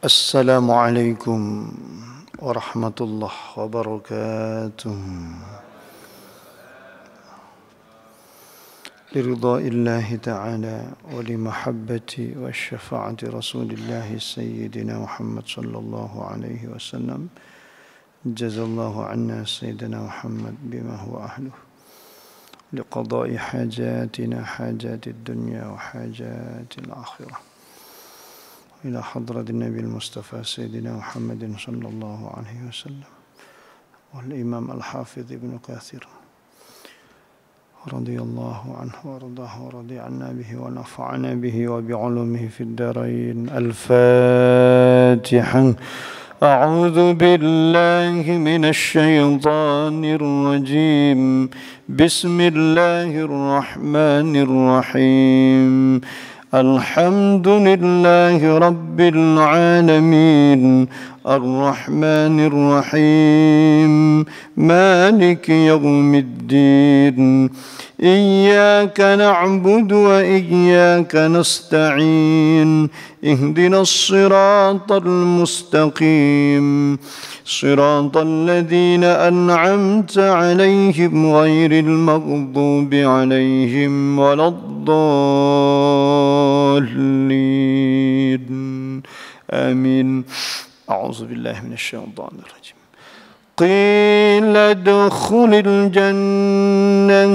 Assalamualaikum warahmatullahi wabarakatuh. Liridha'illahi ta'ala wa limahabbati wa syafa'ati rasulillahi sayyidina Muhammad sallallahu alaihi wasallam. Jazallahu anna sayyidina Muhammad bima huwa ahluh liqada'i hajatina hajatid dunya wa hajatil akhirah. إلى حضرة النبي المصطفى سيدنا محمد صلى الله عليه وسلم والإمام الحافظ ابن كثير رضي الله عنه وارضاه ورضي عنا به ونفعنا به وبعلومه في الدارين. الفاتحة. أعوذ بالله من الشيطان الرجيم. بسم الله الرحمن الرحيم. الحمد لله رب العالمين الرحمن الرحيم مالك يوم الدين إياك نعبد وإياك نستعين اهدنا الصراط المستقيم صراط الذين أنعمت عليهم غير المغضوب عليهم ولا الضالين آمين. أعوذ بالله من الشيطان الرجيم. قيل ادخل الجنة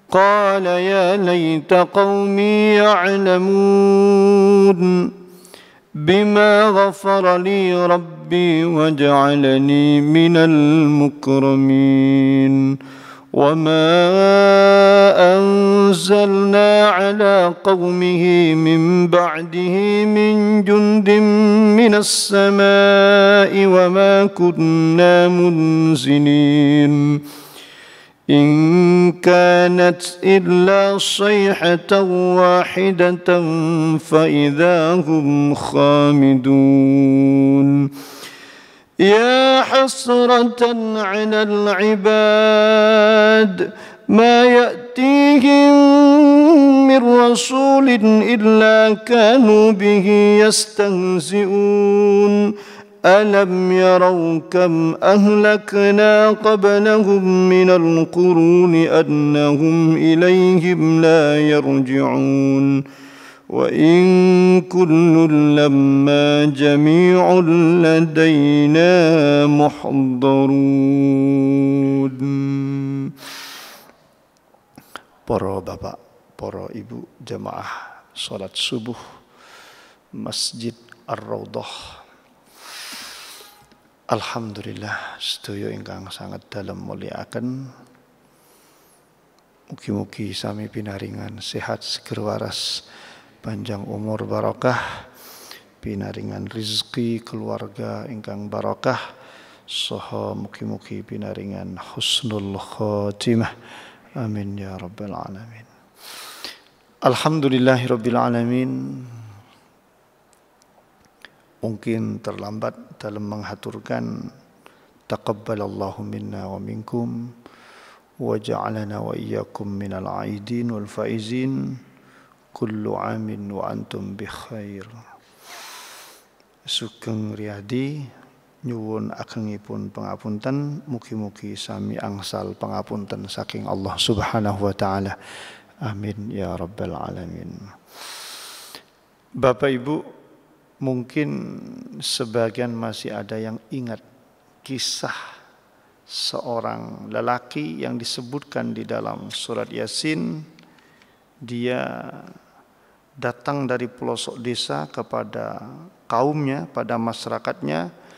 قال يا ليت قومي يعلمون بما غفر لي ربي وجعلني من المكرمين وما أنزلنا على قومه من بعده من جند من السماء وما كنا منزلين إن كانت إلا صيحة واحدة فإذا هم خامدون. يا حسرة على العباد ما يأتيهم من رسول إلا كانوا به يستهزئون ألم يروا كم أهلكنا قبلهم من القرون أنهم إليهم لا يرجعون وإن كل لما جميع لدينا محضرون. Para bapak, para ibu jamaah salat subuh Masjid Ar-Raudhah. Alhamdulillah sedaya ingkang sangat dalem mulyakaken. Mugi-mugi sami pinaringan sehat seger waras, panjang umur barokah, pinaringan rezeki keluarga ingkang barokah, saha mugi-mugi pinaringan husnul khotimah. Amin ya rabbal alamin. Alhamdulillahirabbil alamin. Mungkin terlambat dalam menghaturkan taqabbalallahu minna wa minkum wa ja'alana wa iyyakum minal aidin wal faizin kullu amin wa antum bi khair. Sugeng riyadi nyuwun agengipun pangapunten, mugi-mugi sami angsal pangapunten saking Allah Subhanahu wa taala. Amin ya rabbal alamin. Bapak Ibu, mungkin sebagian masih ada yang ingat kisah seorang lelaki yang disebutkan di dalam surat Yasin. Dia datang dari pelosok desa kepada kaumnya, pada masyarakatnya,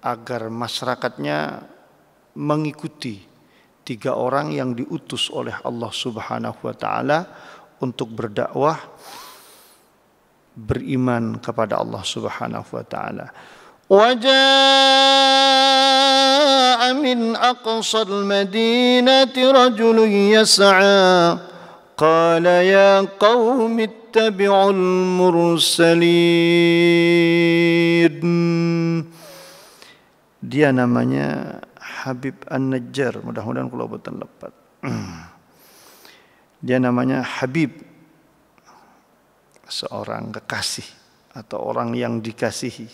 agar masyarakatnya mengikuti 3 orang yang diutus oleh Allah Subhanahu wa taala untuk berdakwah, beriman kepada Allah Subhanahu wa taala. Waja'a min aqsal madinati rajulun yas'a qala ya qaumi ittabi'ul mursalin. Dia namanya Habib An-Najjar, mudah-mudahan kula boten lepat. Dia namanya Habib, seorang kekasih atau orang yang dikasihi.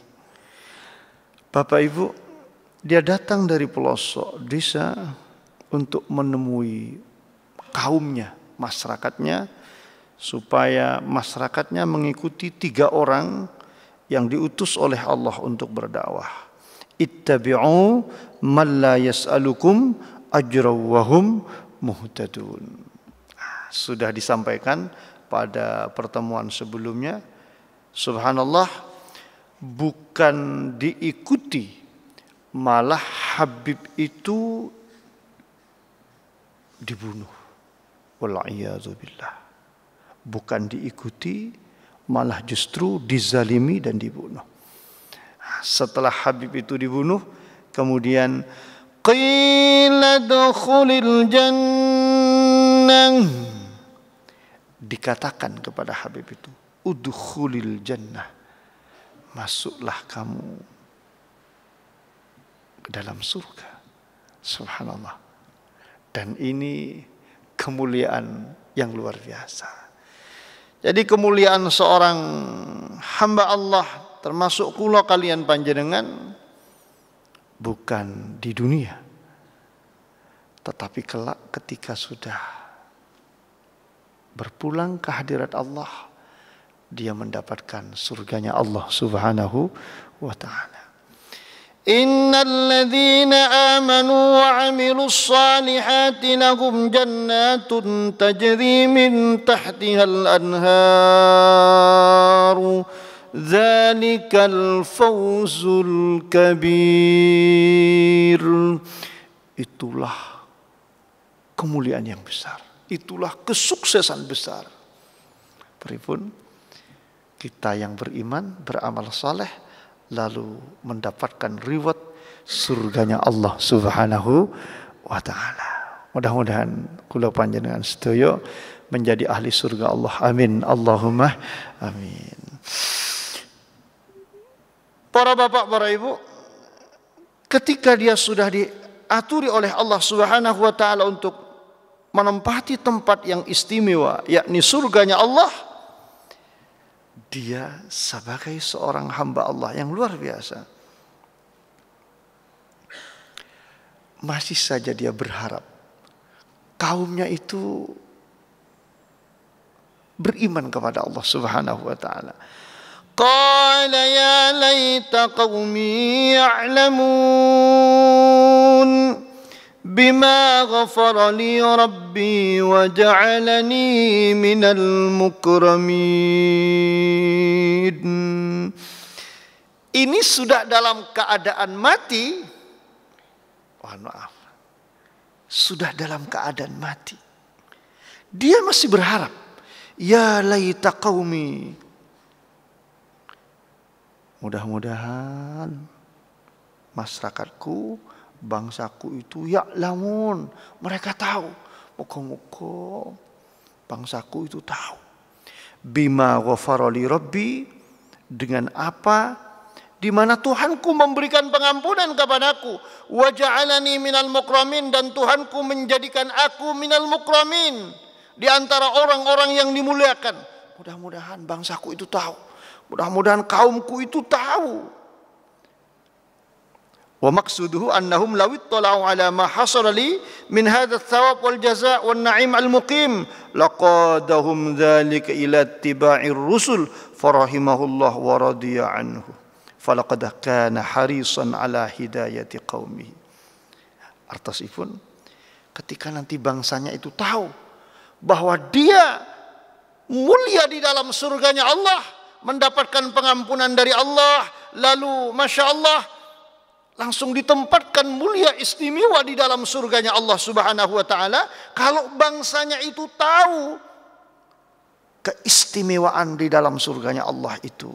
Bapak Ibu, dia datang dari pelosok desa untuk menemui kaumnya, masyarakatnya, supaya masyarakatnya mengikuti 3 orang yang diutus oleh Allah untuk berdakwah. Ittabi'u man la yas'alukum ajra wa hum muhtadun. Sudah disampaikan pada pertemuan sebelumnya. Subhanallah, bukan diikuti, malah Habib itu dibunuh. Wal-'iyadzubillah. Bukan diikuti, malah justru dizalimi dan dibunuh. Setelah Habib itu dibunuh, kemudian qila dukhulil jannah, dikatakan kepada Habib itu, udkhulil jannah, masuklah kamu ke dalam surga. Subhanallah. Dan ini kemuliaan yang luar biasa. Jadi kemuliaan seorang hamba Allah, termasuk kula kalian panjenengan, bukan di dunia, tetapi kelak ketika sudah berpulang ke hadirat Allah, dia mendapatkan surganya Allah Subhanahu wa ta'ala. Innal ladzina amanu wa 'amilus salihati lahum jannatun tajri min tahtihal anharu dzalikal fawzul kabir. Itulah kemuliaan yang besar, itulah kesuksesan besar. Pripun kita yang beriman, beramal saleh, lalu mendapatkan reward surganya Allah Subhanahu wa ta'ala. Mudah-mudahan kula panjenengan sedaya menjadi ahli surga Allah. Amin. Allahumma amin. Para bapak, para ibu, ketika dia sudah diaturi oleh Allah Subhanahu wa ta'ala untuk menempati tempat yang istimewa, yakni surganya Allah, dia sebagai seorang hamba Allah yang luar biasa, masih saja dia berharap kaumnya itu beriman kepada Allah Subhanahu wa ta'ala. Qala ya laita qaumi ya'lamun bima ghafara li rabbi wa ja'alani minal mukramin. Ini sudah dalam keadaan mati. Mohon maaf. Sudah dalam keadaan mati. Dia masih berharap, ya laita qaumi, mudah-mudahan masyarakatku, bangsaku itu ya'lamun, mereka tahu. Muka-muka bangsaku itu tahu. Bima ghafara li rabbi, dengan apa, di mana Tuhanku memberikan pengampunan kepadaku. Wa ja'alani minal mukramin, dan Tuhanku menjadikan aku minal mukramin, di antara orang-orang yang dimuliakan. Mudah-mudahan bangsaku itu tahu. Mudah-mudahan kaumku itu tahu. Wa maqsuduhu annahum law ittala'u ala ma hasala li min hadha ath-thawab wal jazaa' wan na'im al-muqim laqadahum dzalika ila ittiba'ir rusul farahimahullah wa radiya anhu falaqad kana harisan ala hidayati qaumihi. Artosipun, ketika nanti bangsanya itu tahu bahwa dia mulia di dalam surganya Allah, mendapatkan pengampunan dari Allah, lalu Masya Allah langsung ditempatkan mulia istimewa di dalam surganya Allah Subhanahu wa ta'ala. Kalau bangsanya itu tahu keistimewaan di dalam surganya Allah itu,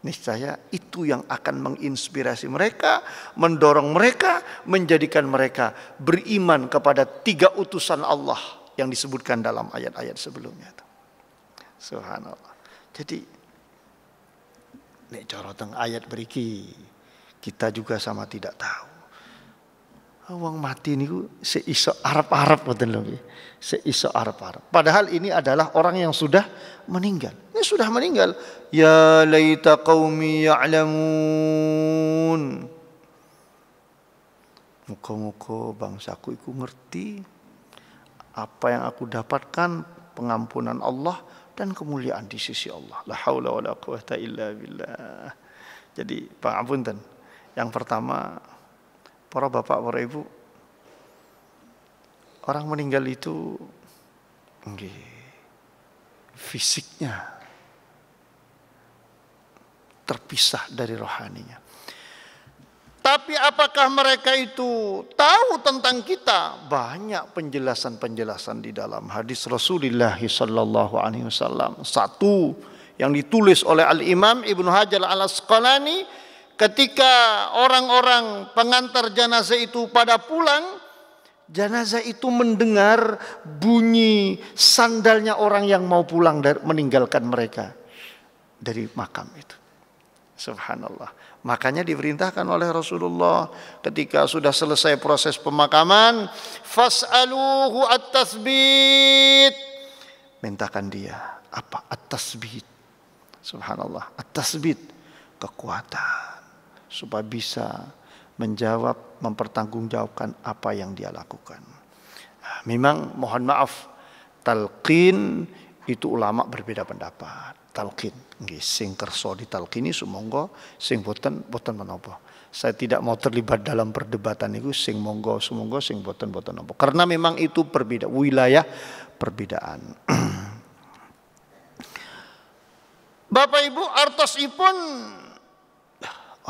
niscaya itu yang akan menginspirasi mereka, mendorong mereka, menjadikan mereka beriman kepada 3 utusan Allah yang disebutkan dalam ayat-ayat sebelumnya. Subhanallah. Jadi nek cara teng ayat beriki kita juga sama tidak tahu. Wong mati niku seiso arep-arep mboten lho nggih. Seiso arep-arep. Padahal ini adalah orang yang sudah meninggal. Ini sudah meninggal. Ya laita qaumi ya'lamun. Muka-muka bangsaku iku ngerti apa yang aku dapatkan, pengampunan Allah dan kemuliaan di sisi Allah. La haula wala quwata illa billah. Jadi pangapunten. Yang pertama, para bapak, para ibu, orang meninggal itu fisiknya terpisah dari rohaninya. Tapi apakah mereka itu tahu tentang kita? Banyak penjelasan-penjelasan di dalam hadis Rasulullah sallallahu alaihi wasallam. Satu yang ditulis oleh Al-Imam Ibnu Hajar Al-Asqalani ketika orang-orang pengantar jenazah itu pada pulang, jenazah itu mendengar bunyi sandalnya orang yang mau pulang meninggalkan mereka dari makam itu. Subhanallah. Makanya diperintahkan oleh Rasulullah ketika sudah selesai proses pemakaman, fas'aluhu at-tasbit. Mintakan dia apa? At-tasbit. Subhanallah, at-tasbit, kekuatan supaya bisa menjawab, mempertanggungjawabkan apa yang dia lakukan. Nah, memang mohon maaf, talqin itu ulama berbeda pendapat. Talqin nggih sing kersa ditalqini sumangga, sing boten menapa. Saya tidak mau terlibat dalam perdebatan itu, sing monggo sumangga, sing boten napa. Karena memang itu berbeda wilayah, perbedaan. Bapak Ibu, artosipun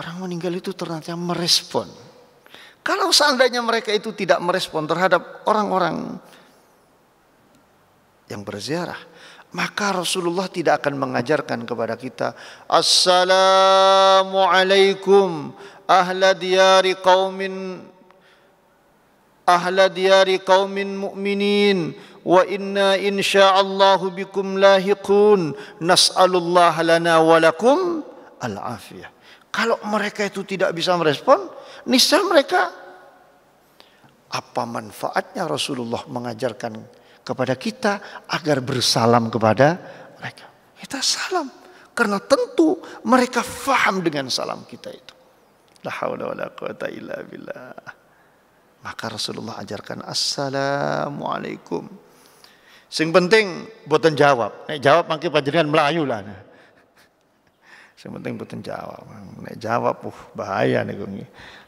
orang meninggal itu ternyata merespon. Kalau seandainya mereka itu tidak merespon terhadap orang-orang yang berziarah, maka Rasulullah tidak akan mengajarkan kepada kita, Assalamualaikum ahla diyari qaumin mu'minin wa inna insyaallahu bikum lahiqun nas'alullah lana walakum al-afiyah. Kalau mereka itu tidak bisa merespon, niscaya mereka, apa manfaatnya Rasulullah mengajarkan kepada kita agar bersalam kepada mereka? Kita salam karena tentu mereka faham dengan salam kita itu. La haula wala quwata illa billah. Maka Rasulullah ajarkan assalamualaikum. Sing penting boten jawab. Nek jawab mangke panjenengan melayu lah. Sing penting boten jawab. Nek jawab bahaya niku.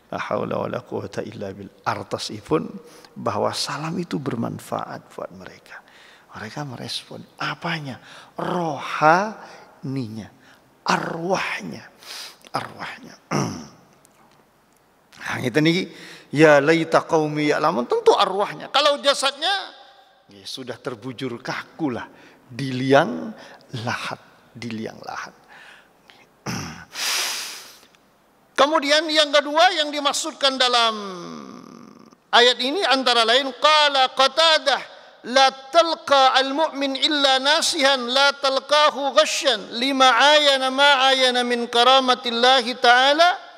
La haula wala quwata illa billah. Artasipun bahwa salam itu bermanfaat buat mereka. Mereka merespon apanya? Rohaninya, arwahnya. Nah, itu nih, ya laita qaumi ya'lamun, tentu arwahnya. Kalau jasadnya ya sudah terbujur kaku lah di liang lahat. Kemudian yang kedua yang dimaksudkan dalam ayat ini antara lain qala Qatadah la talqa al-mu'min illa nasihan la talqahu ghasyan lima ayana ma ayana min karamatillahi ta'ala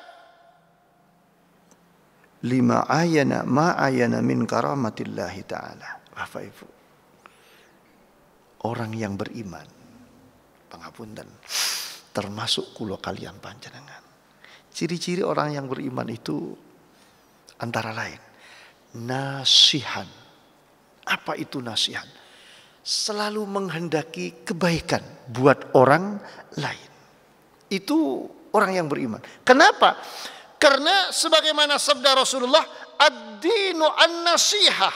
min karamatillahi ta'ala. Bapak Ibu, orang yang beriman, pangapunten, termasuk kula kalian panjenengan, ciri-ciri orang yang beriman itu antara lain nasihan. Apa itu nasihan? Selalu menghendaki kebaikan buat orang lain. Itu orang yang beriman. Kenapa? Karena sebagaimana sabda Rasulullah, ad-dinu an-nasihah.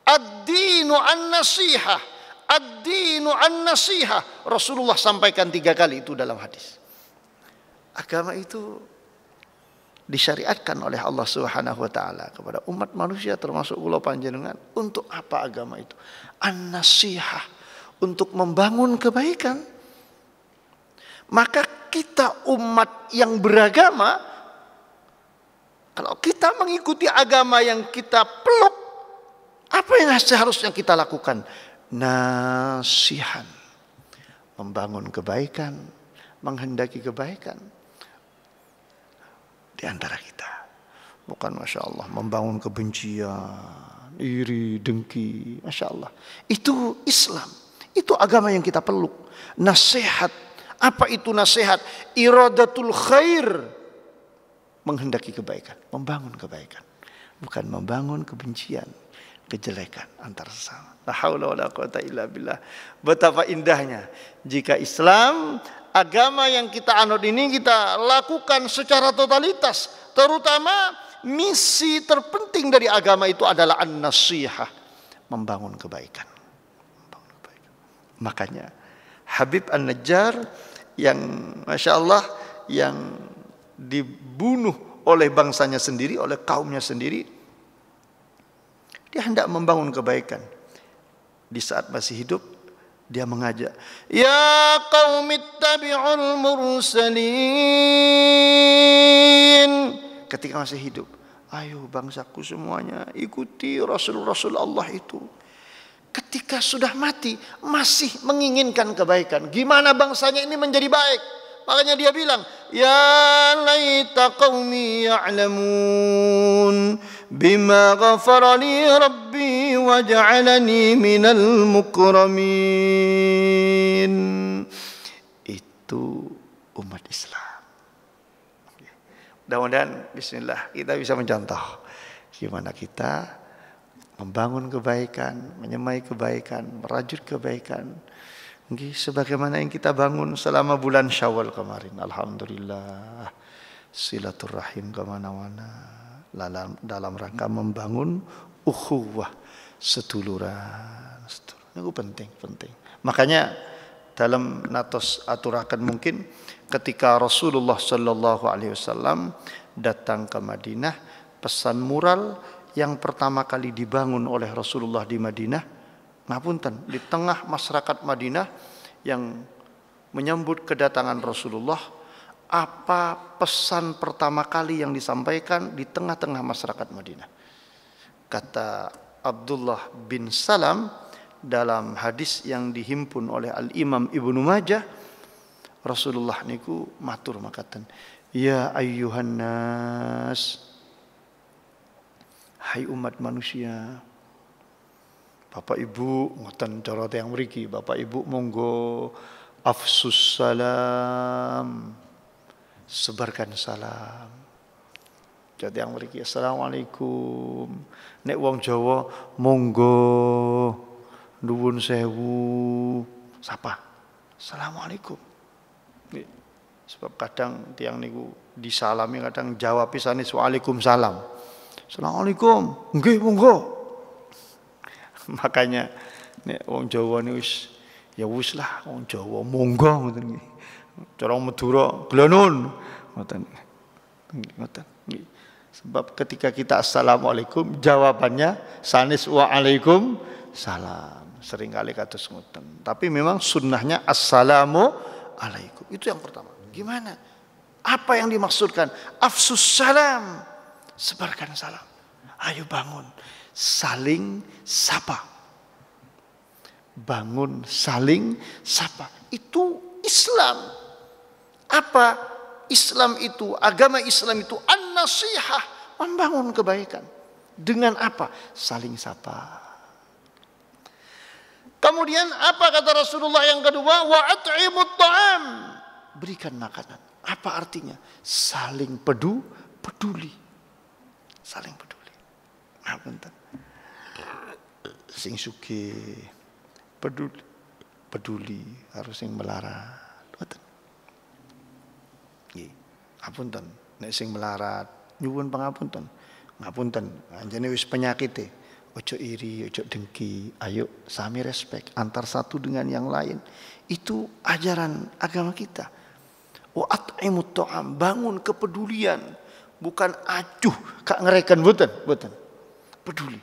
Ad-dinu an-nasihah. Ad-dinu an-nasihah. Rasulullah sampaikan 3 kali itu dalam hadis. Agama itu disyariatkan oleh Allah Subhanahu wa taala kepada umat manusia termasuk kula panjenengan. Untuk apa agama itu? An-nasihah, untuk membangun kebaikan. Maka kita umat yang beragama, kalau kita mengikuti agama yang kita peluk, apa yang seharusnya kita lakukan? Nasihan, membangun kebaikan, menghendaki kebaikan di antara kita. Bukan Masya Allah membangun kebencian, iri, dengki. Masya Allah. Itu Islam. Itu agama yang kita peluk. Nasihat. Apa itu nasihat? Iradatul khair. Menghendaki kebaikan. Membangun kebaikan. Bukan membangun kebencian, kejelekan antar sesama. La haula wala quwata illa billah. Betapa indahnya jika Islam, agama yang kita anut ini kita lakukan secara totalitas. Terutama misi terpenting dari agama itu adalah an-nasihah, membangun kebaikan. Makanya Habib An-Najjar yang Masya Allah yang dibunuh oleh bangsanya sendiri, oleh kaumnya sendiri, dia hendak membangun kebaikan. Di saat masih hidup dia mengajak, ya qaumi ittabi'ul mursalin. Ketika masih hidup, ayo bangsaku semuanya ikuti Rasul-Rasul Allah itu. Ketika sudah mati masih menginginkan kebaikan. Gimana bangsanya ini menjadi baik? Makanya dia bilang, ya laita qaumi ya'lamun bima ghafara li rabbi wa ja'alani minal mukramin. Itu umat Islam. Mudah-mudahan bismillah kita bisa mencontoh gimana kita membangun kebaikan, menyemai kebaikan, merajut kebaikan. Sebagaimana yang kita bangun selama bulan Syawal kemarin. Alhamdulillah. Silaturahim kemana-mana. Dalam rangka membangun ukhuwah. Seduluran. Itu penting. Makanya dalam natos aturakan mungkin ketika Rasulullah Sallallahu Alaihi Wasallam datang ke Madinah, pesan mural yang pertama kali dibangun oleh Rasulullah di Madinah, ngapunten, di tengah masyarakat Madinah yang menyambut kedatangan Rasulullah, apa pesan pertama kali yang disampaikan di tengah-tengah masyarakat Madinah? Kata Abdullah bin Salam dalam hadis yang dihimpun oleh Al-Imam Ibnu Majah, Rasulullah niku matur makaten, ya ayyuhan nas, hai umat manusia. Bapak Ibu ngoten cara tiyang mriki, Bapak Ibu monggo afsus salam, sebarkan salam. Cara tiyang mriki assalamualaikum. Nek wong Jawa monggo, nuwun sewu, sapa? Assalamualaikum. Sebab kadang tiyang niku disalami kadang jawab pisane waalaikumsalam. Assalamualaikum. Nggih monggo. Makanya nek wong Jawa niku wis ya wis lah wong Jawa monggo ngoten nggih. Cara Madura glonun ngoten. Ngoten nggih. Sebab ketika kita assalamualaikum jawabannya sanis waalaikum salam. Seringkali kados ngoten. Tapi memang sunnahnya assalamu alaikum. Itu yang pertama. Gimana? Apa yang dimaksudkan? Afsus salam. Sebarkan salam. Ayo bangun. Saling sapa. Bangun saling sapa. Itu Islam. Apa Islam itu? Agama Islam itu an-nasihah, membangun kebaikan. Dengan apa? Saling sapa. Kemudian apa kata Rasulullah yang kedua? Wa at'imut ta'am. Berikan makanan. Apa artinya? Saling peduli. Saling peduli. Ngapunten. Sing sugih peduli harus sing melarat. Ngoten. Nggih. Ngapunten. Nek sing melarat nyuwun pangapunten. Ngapunten, anjene wis penyakite. Ojo iri, ojo dengki. Ayo sami respect antar satu dengan yang lain. Itu ajaran agama kita. Wa at'imut ta'am, bangun kepedulian, bukan acuh kak ngereken mboten. Peduli.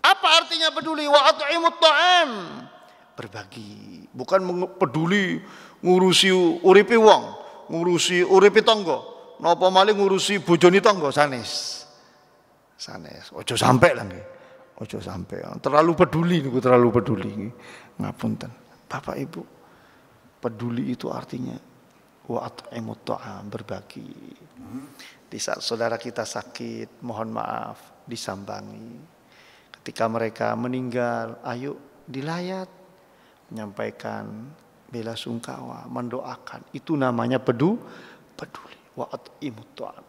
Apa artinya peduli? Wa at'imut ta'am, berbagi, bukan peduli ngurusi uripe wong, ngurusi uripe tangga, napa malih ngurusi bojone tangga sanes. Ojo sampai lah nggih. Ojo sampai. Terlalu peduli niku, terlalu peduli nggih. Ngapunten. Bapak Ibu, peduli itu artinya wa at'imut ta'am, berbagi. Di saat saudara kita sakit, mohon maaf, disambangi. Ketika mereka meninggal, ayo dilayat, menyampaikan bela sungkawa, mendoakan. Itu namanya peduli. Wa at'imut ta'am.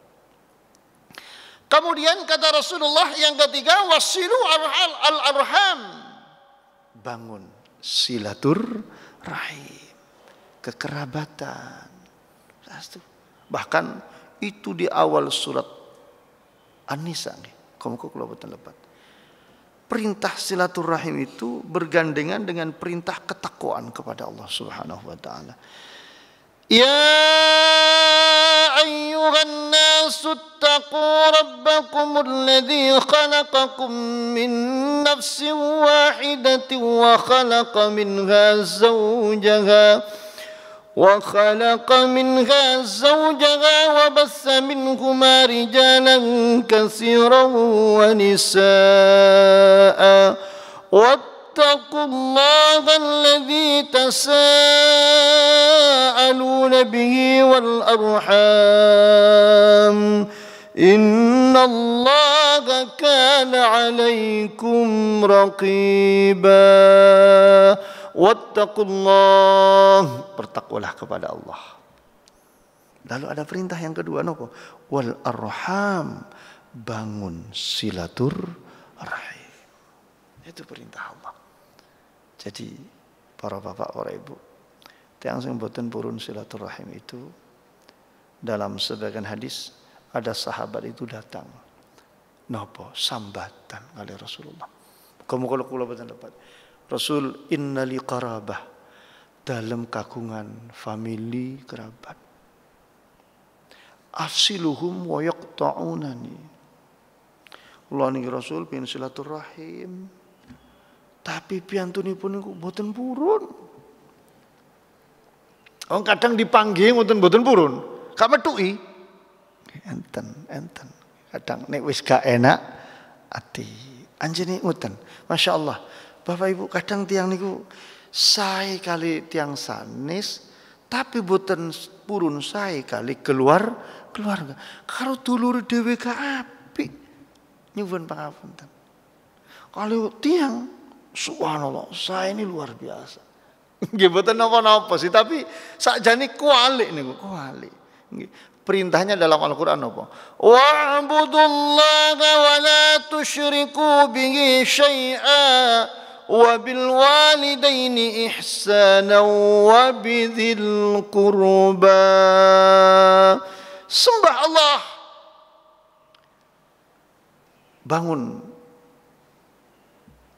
Kemudian kata Rasulullah yang ketiga, wasilu al-arham. Bangun silaturahim, kekerabatan. Bahkan itu di awal surat An-Nisa nih. Perintah silaturahim itu bergandengan dengan perintah ketakwaan kepada Allah Subhanahu wa taala. Ya ayyuhan nasu ittaqu rabbakumul ladzi khalaqakum min nafsin wahidatin wa khalaqa minha zawjaha wa bassa minhuma rijalan katsiran wa nisaa واتقوا الله الذي تساءلون به والأرحام إن الله كان عليكم رقيبا واتقوا الله, bertakwalah kepada Allah. Lalu ada perintah yang kedua, nopo? Wal arham, bangun silaturahim. Itu perintah Allah. Jadi para bapak, para ibu, tiang sing boten purun silaturahim itu, dalam sebagian hadis ada sahabat itu datang, napa sambatan kali Rasulullah. Kamu kalau kula boten dapat. Rasul innali qarabah, dalam kagungan famili kerabat. Asiluhum wa yaqta'unani. Kula niki Rasul pin silaturahim. Tapi piyantunipun niku mboten purun. Wong kadang dipanggih mboten purun. Gak metuki. Enten. Kadang nek wis gak enak ati. Anjene ngoten. Masyaallah. Bapak Ibu, kadang tiang niku sae kali tiang sanis tapi mboten purun sae kali keluarga. Karo dulur dhewe gak apik. Nyuwun pangapunten. Kalau tiang subhanallah, saya ini luar biasa. Nggih mboten napa-napa sih, tapi sakjane kualik niku, kualik. Nggih. Perintahnya dalam Al-Qur'an apa? Wa'budullaha wa la tusyriku bihi syai'a wa bil walidaini ihsana wa bidzil qurba. Sembah Allah. Bangun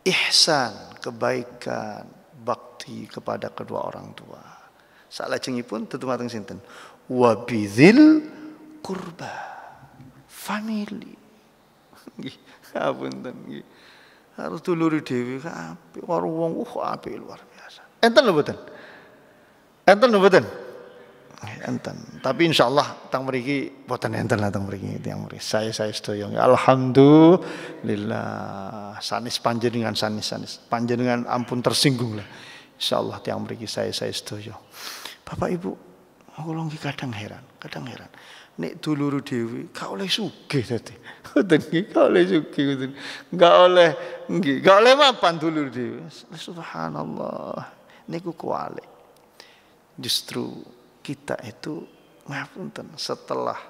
ihsan, kebaikan, bakti kepada kedua orang tua. Salajengipun tetumateng sinten? Wa bidzil qurba. Family. Nggih, apunten nggih. Harus dulur dhewe apik, karo wong apik luar biasa. Enten lho mboten? Enten. Tapi insyaallah tang mriki boten enten lah tang mriki tiyang mriki. Saya sedaya alhamdulillah sanis panjenengan sanis. Panjenengan ampun tersinggung lah. Insyaallah tiyang mriki saya sedaya. Bapak Ibu, kula nggih kadang heran. Nek dulur dhewe gak oleh sugih dadi. Ngoten nggih, gak oleh sugih ngoten. Gak oleh mapan dulur dhewe. Subhanallah. Niku kualik. Justru kita itu ngapunten setelah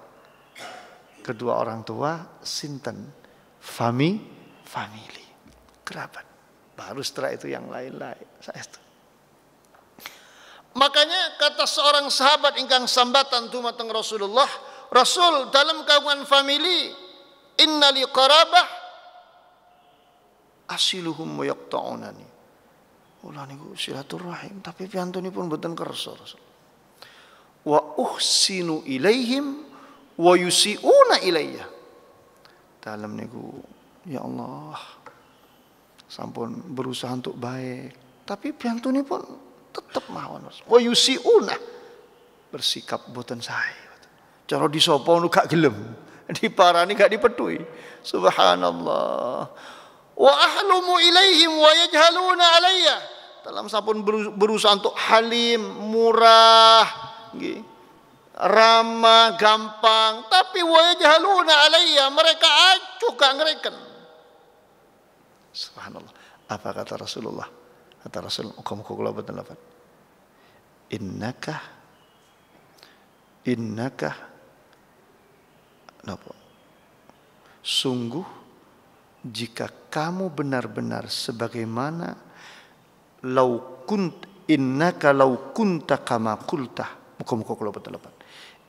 kedua orang tua sinten family kerabat, baru setelah itu yang lain-lain. Makanya kata seorang sahabat ingkang sambatan dumateng Rasulullah, Rasul dalam kagungan family innali qarabah asiluhum wa yaqta'unani. Ulah niku silaturahim tapi piyantunipun mboten kersa Rasul. Wa uhsinu ilaihim wa yusiuna ilayya. Dalam niku ya Allah sampun berusaha untuk baik tapi piyantunipun tetep mawon. Wa yusiuna, bersikap boten sae. Cara disapa nu gak gelem, diparani gak dipetui. Subhanallah. Wa ahlumu ilaihim wa yajhaluna alayya. Dalam sampun berusaha untuk halim, murah, ramah, gampang, tapi wa yajhaluna alayya, mereka acuh gak ngereken. Subhanallah. Apa kata Rasulullah? Kata Rasul, kamu kula betul lafaz. Innaka napa? Sungguh jika kamu benar-benar sebagaimana innaka law kunta kama qulta, muka-muka kula betul lafaz.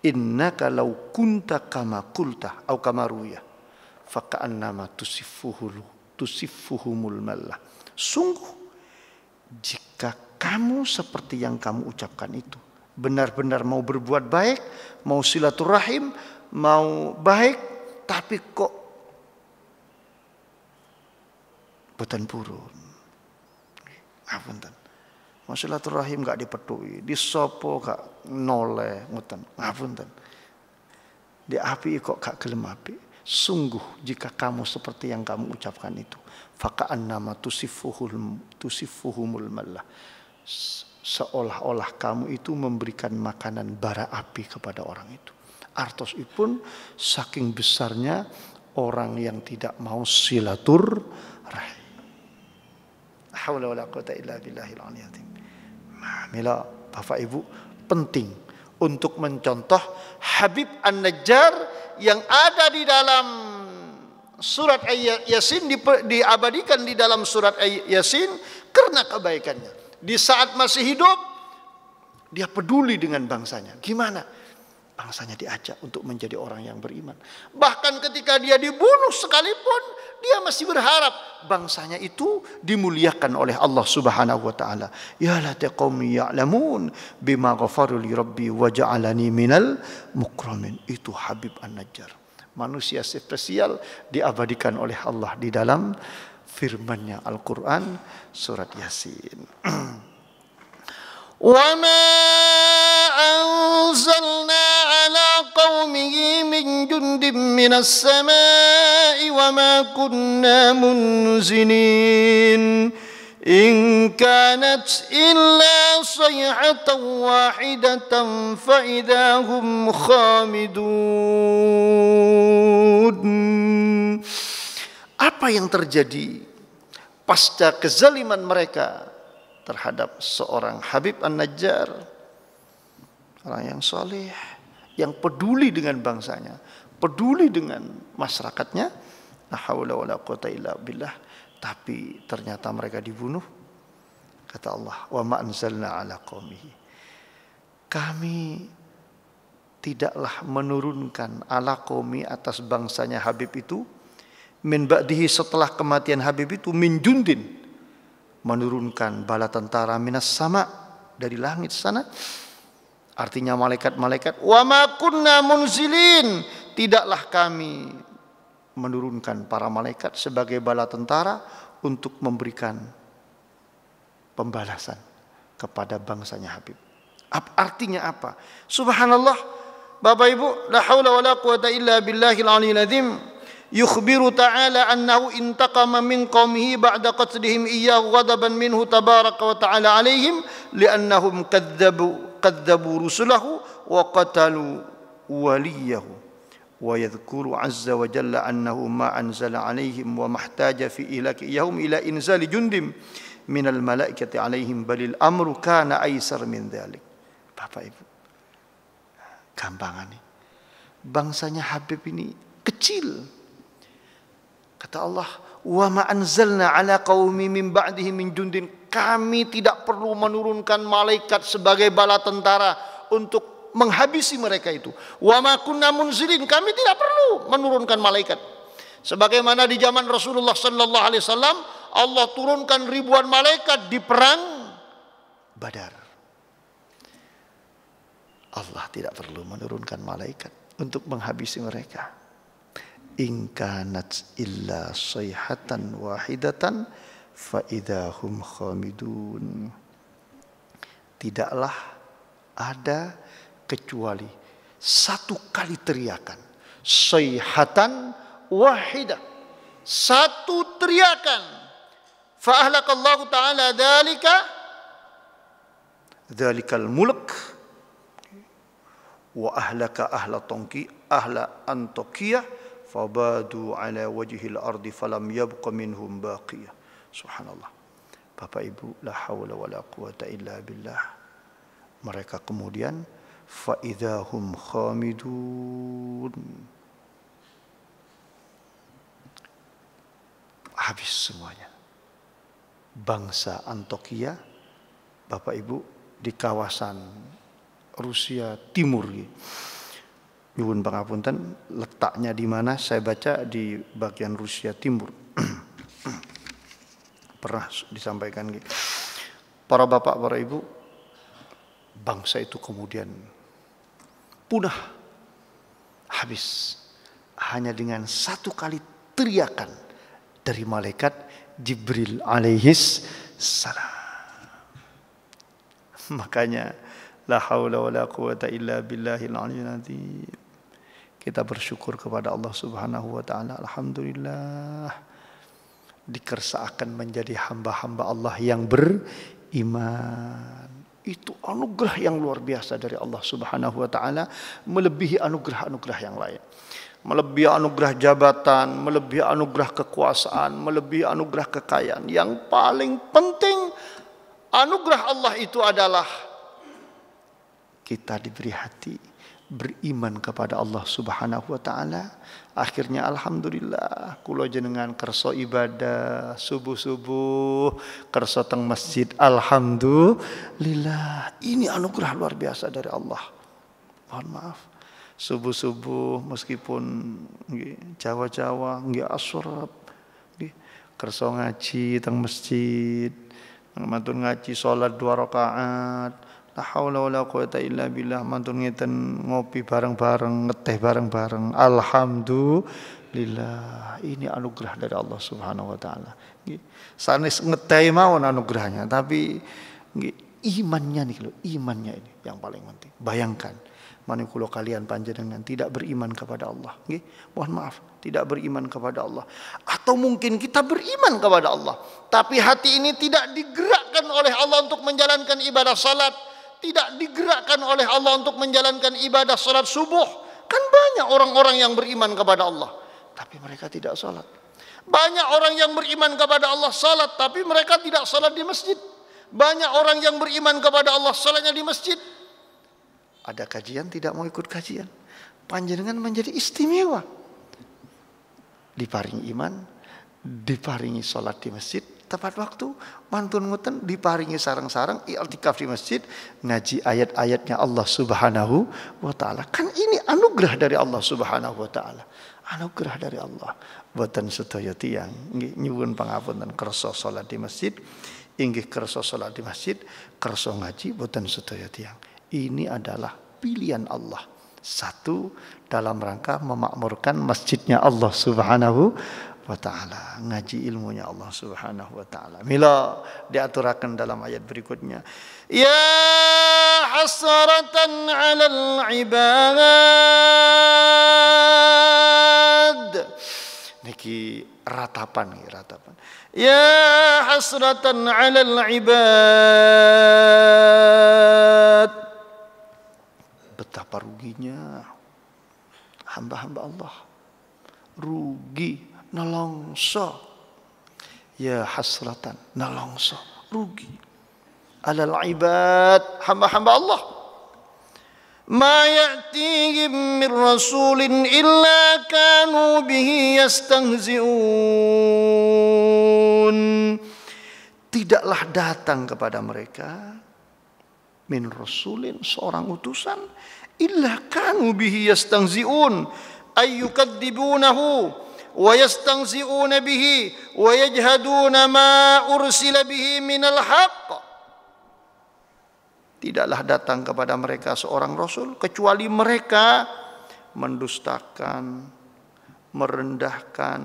Innaka law kunta kama qulta atau kama ruya fa ka'annama tusiffuhumul mallah. Sungguh jika kamu seperti yang kamu ucapkan itu, benar-benar mau berbuat baik, mau silaturahim, mau baik, tapi kok boten purun. Ngapunten. Mau silaturahim gak dipetui, disopo gak noleh, ngoten. Ngapunten. Di api kok gak gelem api. Sungguh jika kamu seperti yang kamu ucapkan itu, faka'annama tusiffuhumul mallah. Seolah-olah kamu itu memberikan makanan bara api kepada orang itu. Artosipun saking besarnya orang yang tidak mau silaturahim. Haula wala quwata illa billahil aliyyil azim. Mila Bapak Ibu, penting untuk mencontoh Habib An-Najjar yang ada di dalam surat Yasin, diabadikan di dalam surat Yasin karena kebaikannya. Di saat masih hidup, dia peduli dengan bangsanya. Gimana? Bangsanya diajak untuk menjadi orang yang beriman. Bahkan ketika dia dibunuh sekalipun, dia masih berharap bangsanya itu dimuliakan oleh Allah Subhanahu wa taala. Ya laita qaumi ya'lamun bima ghafaru li rabbi wa ja'alani minal mukramin. Itu Habib An-Najjar. Manusia spesial diabadikan oleh Allah di dalam firman-Nya Al-Qur'an surat Yasin. Wa ma anzalna ala qaumihi min jundin minas samai wa ma kunna munzilin in kanat illa sayhatan wahidatan fa idahum khamidun. Apa yang terjadi pasca kezaliman mereka terhadap seorang Habib An-Najjar, orang yang soleh, yang peduli dengan bangsanya, peduli dengan masyarakatnya. La haula wala quwata illa billah. Tapi ternyata mereka dibunuh. Kata Allah, wa ma anzalna ala qaumihi. Kami tidaklah menurunkan ala qaumi atas bangsanya Habib itu, min ba'dihi setelah kematian Habib itu, min jundin, menurunkan bala tentara minas sama, dari langit sana. Artinya malaikat-malaikat. Wa ma kunna munzilin, tidaklah kami menurunkan para malaikat sebagai bala tentara untuk memberikan pembalasan kepada bangsanya Habib. Artinya apa? Subhanallah, Bapak Ibu, la haula wala quwata illa billahil aliyyil azim. Yukhbiru ta'ala annahu intaqama min qaumihi ba'da qatlihim iyyahu ghadaban minhu tabaraka wa ta'ala alaihim li'annahum kadzabu rusulahu wa qatalu waliyahu. Wa yadhkuru azza wa jalla annahu ma anzala alaihim wa mahtaja fi ilaki iyyahum ila inzali jundim minal malaikati alaihim balil amru kana aisar min dzalik. Bapak Ibu, gampangan nih. Bangsanya Habib ini kecil. Kata Allah, wa ma anzalna ala qaumi min ba'dihi min jundin. Kami tidak perlu menurunkan malaikat sebagai bala tentara untuk menghabisi mereka itu. Wa ma kunna munzilin, kami tidak perlu menurunkan malaikat. Sebagaimana di zaman Rasulullah sallallahu alaihi wasallam, Allah turunkan ribuan malaikat di perang Badar. Allah tidak perlu menurunkan malaikat untuk menghabisi mereka. In kanat illa sayhatan wahidatan fa idahum khamidun. Tidaklah ada kecuali satu kali teriakan, sayhatan wahidah, satu teriakan. Fa ahlakallahu ta'ala dzalikal mulk wa ahlaka ahla Antakiyah fabadu ala wajhil ardi falam yabqa minhum baqiyah. Subhanallah. Bapak Ibu, la haula wala quwata illa billah. Mereka kemudian fa idzahum khamidun. Habis semuanya. Bangsa Antakya, Bapak Ibu, di kawasan Rusia Timur. Nyuwun pangapunten, letaknya di mana? Saya baca di bagian Rusia Timur. Pernah disampaikan gitu. Para bapak, para ibu, bangsa itu kemudian punah, habis, hanya dengan satu kali teriakan dari malaikat Jibril alaihis salam. Makanya la haula wala quwata illa billahil aliyyil azim. Kita bersyukur kepada Allah Subhanahu wa taala. Alhamdulillah dikersaakan menjadi hamba-hamba Allah yang beriman. Itu anugerah yang luar biasa dari Allah Subhanahu wa taala, melebihi anugerah-anugerah yang lain. Melebihi anugerah jabatan, melebihi anugerah kekuasaan, melebihi anugerah kekayaan. Yang paling penting anugerah Allah itu adalah kita diberi hati beriman kepada Allah Subhanahu wa taala. Akhirnya alhamdulillah kula jenengan kersa ibadah subuh-subuh, kersa teng masjid. Alhamdulillah. Ini anugerah luar biasa dari Allah. Mohon maaf. Subuh-subuh meskipun Jawa-Jawa nggih asrab nggih kersa ngaji teng masjid. Mantun ngaji salat 2 rakaat. La haula wala quwata illa billah, mantun ngeten ngopi bareng-bareng, ngeteh bareng-bareng. Alhamdulillah. Ini anugerah dari Allah Subhanahu wa taala. Nggih. Sanes ngeteh mawon anugerahnya, tapi nggih imannya nih lho, imannya ini yang paling penting. Bayangkan manikulo kalian panjenengan tidak beriman kepada Allah, nggih. Mohon maaf, tidak beriman kepada Allah. Atau mungkin kita beriman kepada Allah, tapi hati ini tidak digerakkan oleh Allah untuk menjalankan ibadah salat. Tidak digerakkan oleh Allah untuk menjalankan ibadah salat subuh. Kan banyak orang-orang yang beriman kepada Allah, tapi mereka tidak salat. Banyak orang yang beriman kepada Allah salat, tapi mereka tidak salat di masjid. Banyak orang yang beriman kepada Allah salatnya di masjid. Ada kajian tidak mau ikut kajian. Panjenengan menjadi istimewa. Diparingi iman, diparingi salat di masjid tepat waktu, mantun nguten diparingi sarang-sarang i'tikaf di masjid, ngaji ayat-ayatnya Allah Subhanahu wa taala. Kan ini anugerah dari Allah Subhanahu wa taala. Anugerah dari Allah. Boten sedaya tiyang nggih nyuwun pangapunten kersa salat di masjid, inggih kersa salat di masjid, kersa ngaji boten sedaya tiyang. Ini adalah pilihan Allah. Satu, dalam rangka memakmurkan masjidnya Allah Subhanahu wa ta'ala, ngaji ilmunya Allah Subhanahu wa ta'ala. Mila diaturakan dalam ayat berikutnya, ya hasratan 'alal ibad. Niki ratapan. Ya hasratan 'alal ibad. Betapa ruginya hamba-hamba Allah. Rugi, nalongso. Ya hasratan, nalongso, rugi. Alal ibad, hamba-hamba Allah. Ma ya'tihim min rasulin illa kanu bihi yastahzi'un. Tidaklah datang kepada mereka min rasulin, seorang utusan, illa kanu bihi yastahzi'un, ayyukadzibunahu wa yastahzi'una bihi wa yajhaduna ma ursila bihi minal haqq. Tidaklah datang kepada mereka seorang rasul kecuali mereka mendustakan, merendahkan,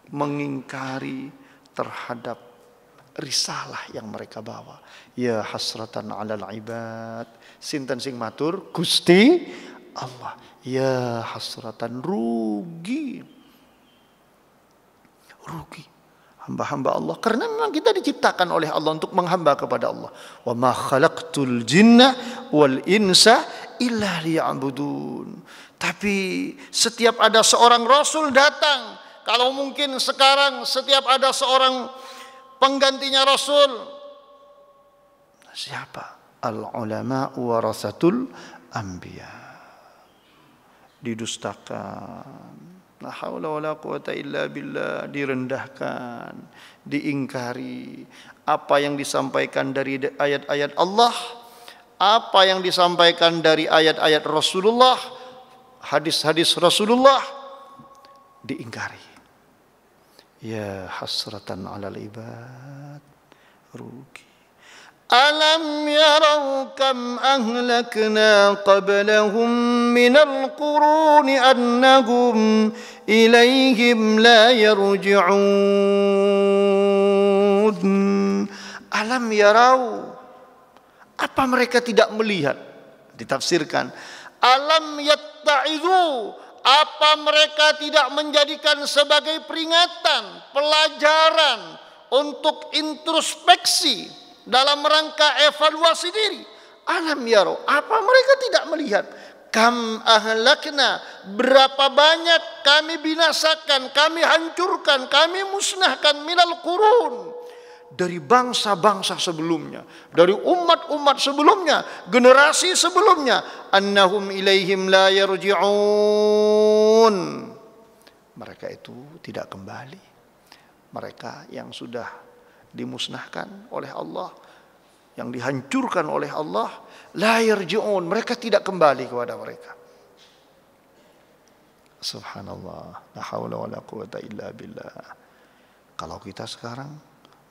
mengingkari terhadap risalah yang mereka bawa. Ya hasratan 'alal ibad. Sinten sing matur? Gusti Allah. Ya hasratan, rugi. Hamba-hamba Allah, karena memang kita diciptakan oleh Allah untuk menghamba kepada Allah. Wa ma khalaqtul jinna wal insa illa liya'budun. Tapi setiap ada seorang rasul datang, kalau mungkin sekarang setiap ada seorang penggantinya rasul, siapa? Al-ulama warasatul anbiya. Didustakan, la haula wala quwata illa billah, direndahkan, diingkari. Apa yang disampaikan dari ayat-ayat Allah, apa yang disampaikan dari ayat-ayat Rasulullah, hadis-hadis Rasulullah, diingkari. Ya hasratan 'alal ibad, rugi. Alam yarau kam ahlakna qablahum minal quruni annahum ilaihim la yarji'un. Alam yarau, apa mereka tidak melihat? Ditafsirkan, alam yatta'izu, apa mereka tidak menjadikan sebagai peringatan, pelajaran untuk introspeksi dalam rangka evaluasi diri. Alam yaro, apa mereka tidak melihat? Kam ahlakna, berapa banyak kami binasakan, kami hancurkan, kami musnahkan minal qurun, dari bangsa-bangsa sebelumnya, dari umat-umat sebelumnya, generasi sebelumnya. Annahum ilaihim la yarji'un, mereka itu tidak kembali. Mereka yang sudah dimusnahkan oleh Allah, yang dihancurkan oleh Allah, la yarji'un, mereka tidak kembali kepada mereka. Subhanallah, la haula wala quwata illa billah. Kalau kita sekarang,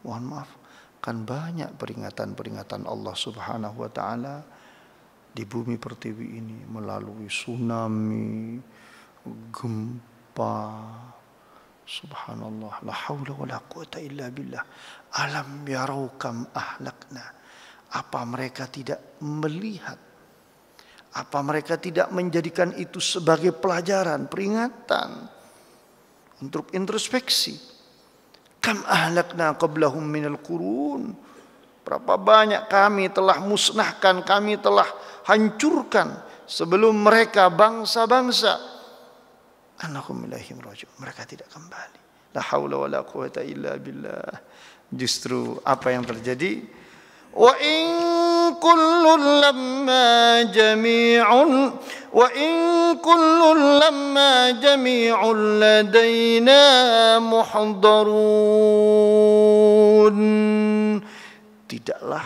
mohon maaf, kan banyak peringatan-peringatan Allah Subhanahu wa taala di bumi pertiwi ini melalui tsunami, gempa. Subhanallah, la haula wala quwata illa billah. Alam yarau kam ahlakna, apa mereka tidak melihat, apa mereka tidak menjadikan itu sebagai pelajaran, peringatan untuk introspeksi. Kam ahlakna qablahum minal qurun, berapa banyak kami telah musnahkan, kami telah hancurkan sebelum mereka bangsa-bangsa. Annahum ilaihim raji'un, mereka tidak kembali. La haula wala quwata illa billah. Justru apa yang terjadi? Wa in kullun lamma jami'un, wa in kullun lamma jami'un ladaina muhdarun. Tidaklah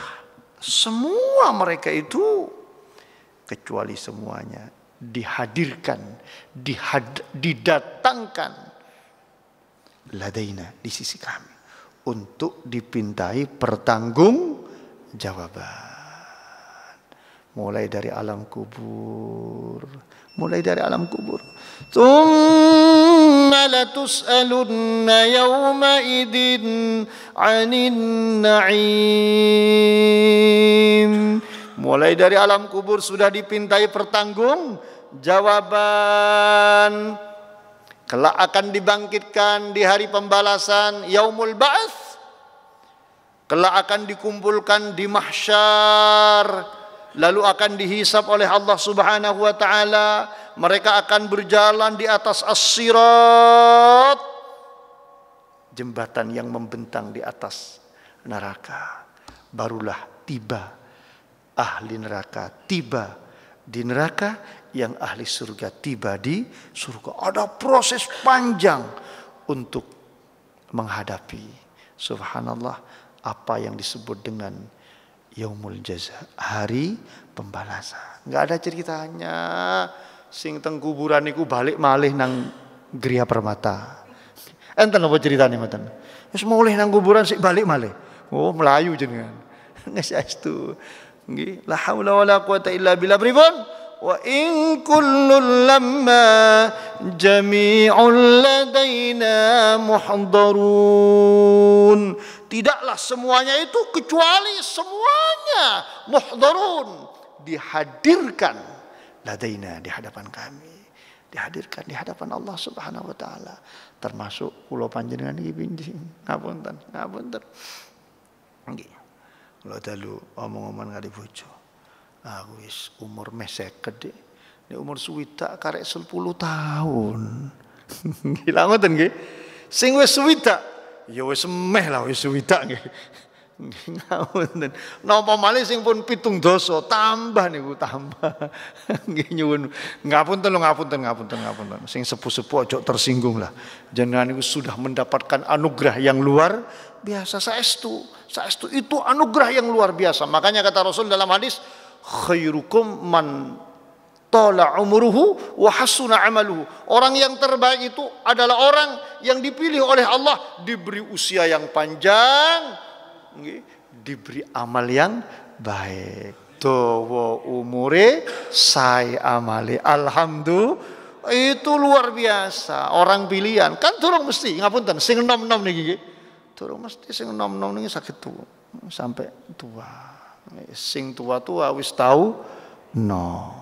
semua mereka itu, kecuali semuanya dihadirkan, didatangkan ladaina, di sisi kami, untuk dipintai pertanggungjawaban. Mulai dari alam kubur, Tsumma latus'alunna yawma idin 'anin na'im. Mulai dari alam kubur sudah dipintai pertanggungjawaban. Kelak akan dibangkitkan di hari pembalasan, yaumul ba'ats. Kelak akan dikumpulkan di mahsyar, lalu akan dihisab oleh Allah Subhanahu wa taala. Mereka akan berjalan di atas as-sirat, jembatan yang membentang di atas neraka. Barulah tiba ahli neraka, tiba di neraka, yang ahli surga tiba di surga. Ada proses panjang untuk menghadapi, subhanallah, apa yang disebut dengan yaumul jaza, hari pembalasan. Enggak ada ceritanya sing teng kuburan niku balik malih nang Gria Permata. Enten apa ceritane mboten? Wis mulih nang kuburan sik balik malih. Oh, melayu jenengan. Ngesaestu. Nggih, la haula wala quwata illa billah. Pripun? Wa in kullun lamma jami'un ladaina muhdarun. Tidaklah semuanya itu, kecuali semuanya muhdarun, dihadirkan ladaina, di hadapan kami, dihadirkan di hadapan Allah Subhanahu wa taala. Termasuk kula panjenengan iki pinjing. Ngapunten. Nggih. Kula dalu omong-omong kali bojo. Aku wis umur meh 50 dik. Nek umur suwidak karek 10 tahun. Gila ngoten nggih. Sing wis suwidak ya wis meh lah wis suwidak nggih. Ngapunten. Napa malih sing pun 7 dosa tambah niku tambah. Nggih nyuwun ngapunten ngapunten. Sing sepuh-sepuh aja tersinggung lah. Jenengan niku sudah mendapatkan anugerah yang luar biasa. Saestu itu anugerah yang luar biasa. Makanya kata Rasul dalam hadis, khairukum man tala umruhu wa hasuna amaluhu. Orang yang terbaik itu adalah orang yang dipilih oleh Allah, diberi usia yang panjang, diberi amal yang baik. Dawa umure, sae amale. Alhamdulillah, itu luar biasa. Orang pilihan kan durung mesti ngapunten sing enom-enom niki. Durung mesti sing enom-enom niki saged tuwa sampai tua. Sing tua-tua wis tahu no.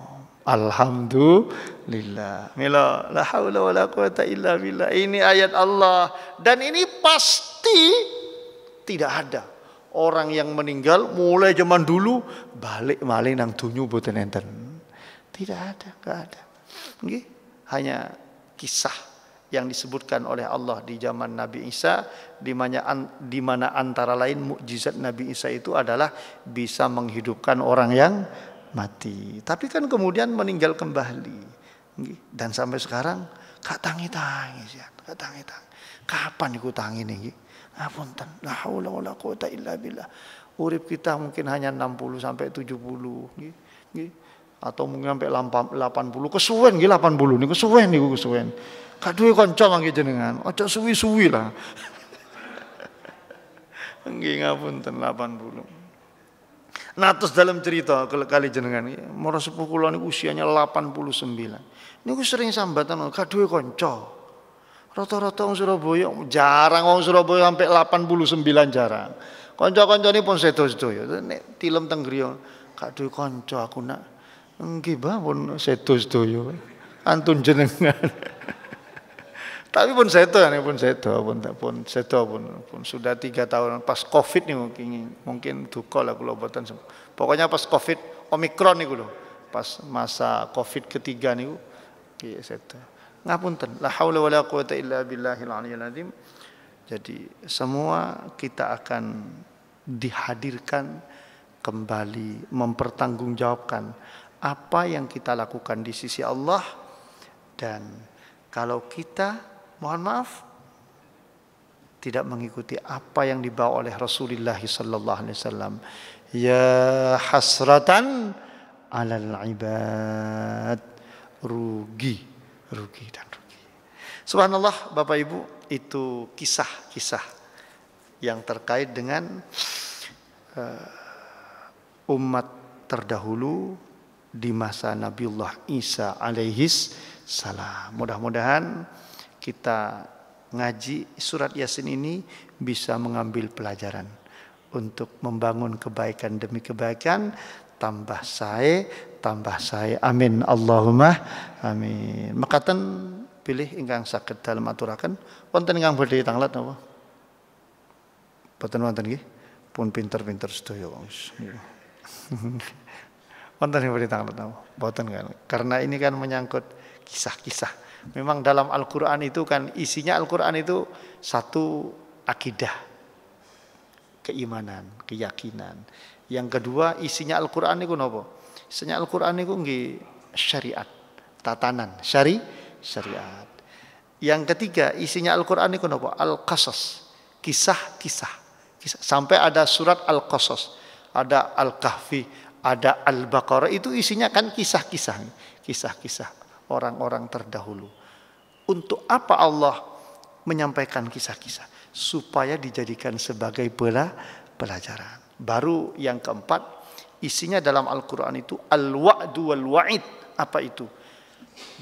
Alhamdulillah. Mila la haula wala quwata illa billah. Ini ayat Allah dan ini pasti tidak ada orang yang meninggal mulai zaman dulu balik malih nang dunyo boten enten. Tidak ada, enggak ada. Nggih, hanya kisah yang disebutkan oleh Allah di zaman Nabi Isa, di mana antara lain mukjizat Nabi Isa itu adalah bisa menghidupkan orang yang mati. Tapi kan kemudian meninggal kembali. Dan sampai sekarang gak tangi-tangi, gak tangi-tangi. Kapan iku tangi niki? Ngapunten. La haula wala quwata illa billah. Urip kita mungkin hanya 60 sampai 70, nggih. Atau mungkin sampai 80. Kesuwen nggih 80 niku kesuwen. Gak duwe kanca mangke jenengan. Aja suwi-suwi lah. Nggih ngapunten 80. Nah terus dalam cerita kali jenengan marang sepuh kula niku usianya 89. Niku sering sambatan gak duwe kanca. Rata-rata wong Surabaya jarang wong Surabaya sampai 89 jarang. Kanca-kancane pun sedo-sedo. Nek tilem teng griya gak duwe kanca aku nak. Nggih Mbah pun sedo-sedo. Antun jenengan. Tapi pun sedo sudah 3 tahun pas Covid nih mungkin duka lah kula boten. Pokoknya pas Covid Omikron niku lho. Pas masa Covid ketiga niku nggih sedo. Ngapunten, la haula wala quwata illa billahil aliyyil azim. Jadi semua kita akan dihadirkan kembali mempertanggungjawabkan apa yang kita lakukan di sisi Allah, dan kalau kita mohon maaf tidak mengikuti apa yang dibawa oleh Rasulullah sallallahu alaihi wasallam, ya hasratan 'alal ibad, rugi. Subhanallah Bapak Ibu, itu kisah-kisah yang terkait dengan umat terdahulu di masa Nabiullah Isa alaihis salam. Mudah-mudahan kita ngaji surat Yasin ini bisa mengambil pelajaran untuk membangun kebaikan demi kebaikan, tambah sae. Amin Allahumma amin. Mekaten pilih ingkang saged dalem aturaken wonten ingkang badhe tanglet napa? Boten wonten nggih. Pun pinter-pinter sedaya wong. Wonten yang badhe tanglet napa? Boten kan. Karena ini kan menyangkut kisah-kisah. Memang dalam Al-Quran itu kan isinya Al-Quran itu satu akidah, keimanan, keyakinan. Yang kedua isinya Al-Quran itu apa? Isinya Al-Quran itu nggih syariat, tatanan, syariat. Yang ketiga isinya Al-Quran itu apa? Al-Qasas, kisah-kisah. Sampai ada surat Al-Qasas, ada Al-Kahfi, ada Al-Baqarah, itu isinya kan kisah-kisah orang-orang terdahulu. Untuk apa Allah menyampaikan kisah-kisah? Supaya dijadikan sebagai pelajaran. Baru yang keempat, isinya dalam Al-Quran itu al-wa'du wal-wa'id. Apa itu?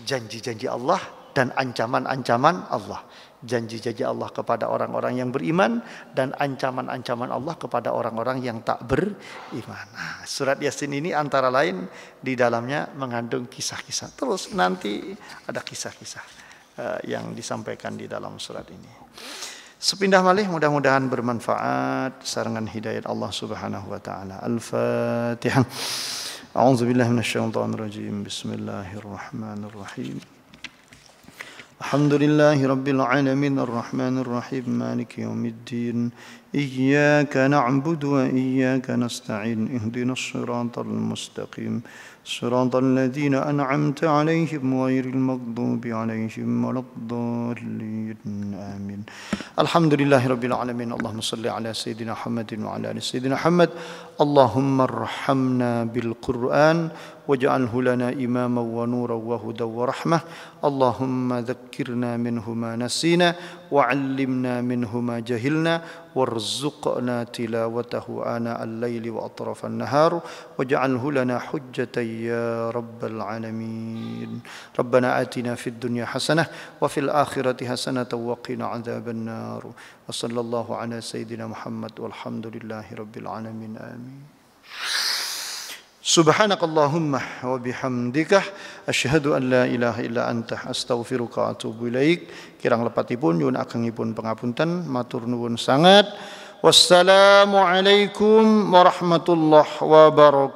Janji-janji Allah dan ancaman-ancaman Allah. Janji-janji Allah kepada orang-orang yang beriman dan ancaman-ancaman Allah kepada orang-orang yang tak beriman. Nah, surat Yasin ini antara lain di dalamnya mengandung kisah-kisah. Terus nanti ada kisah-kisah yang disampaikan di dalam surat ini. Sepindah malih mudah-mudahan bermanfaat sarangan hidayat Allah Subhanahu wa taala. Al-Fatihah. A'udzu billahi minasyaitonir rajim. Bismillahirrahmanirrahim. Alhamdulillahi rabbil alamin arrahmanir rahim maliki yaumiddin. Iyyaka na'budu wa iyyaka nasta'in. Ihdinas siratal mustaqim. Siratal ladzina an'amta 'alaihim ghairil maghdubi 'alaihim waladdallin. Amin. Alhamdulillahi rabbil alamin. Allahumma shalli ala sayyidina Muhammadin wa ala ali sayyidina Muhammad. Allahumma arhamna bil Qur'an waj'alhu lana imaman wa nuran wa hudan wa rahmah. Allahumma dhakkirna minhu ma nasina wa 'allimna minhu ma jahilna warzuqna tilawatahu ana al-laili wa atrafan nahar waj'alhu lana hujjatan ya rabbal alamin. Rabbana atina fid dunya hasanah wa fil akhirati hasanatan wa qina 'adzaban nar. Wa sallallahu ala sayyidina Muhammad walhamdulillahi rabbil alamin. Amin. Subhanakallahumma wa bihamdika asyhadu an la ilaha illa anta astaghfiruka wa atubu ilaik. Kirang lepatipun nyuwun agengipun pangapunten, matur nuwun sangat. Wassalamualaikum warahmatullahi wabarakatuh.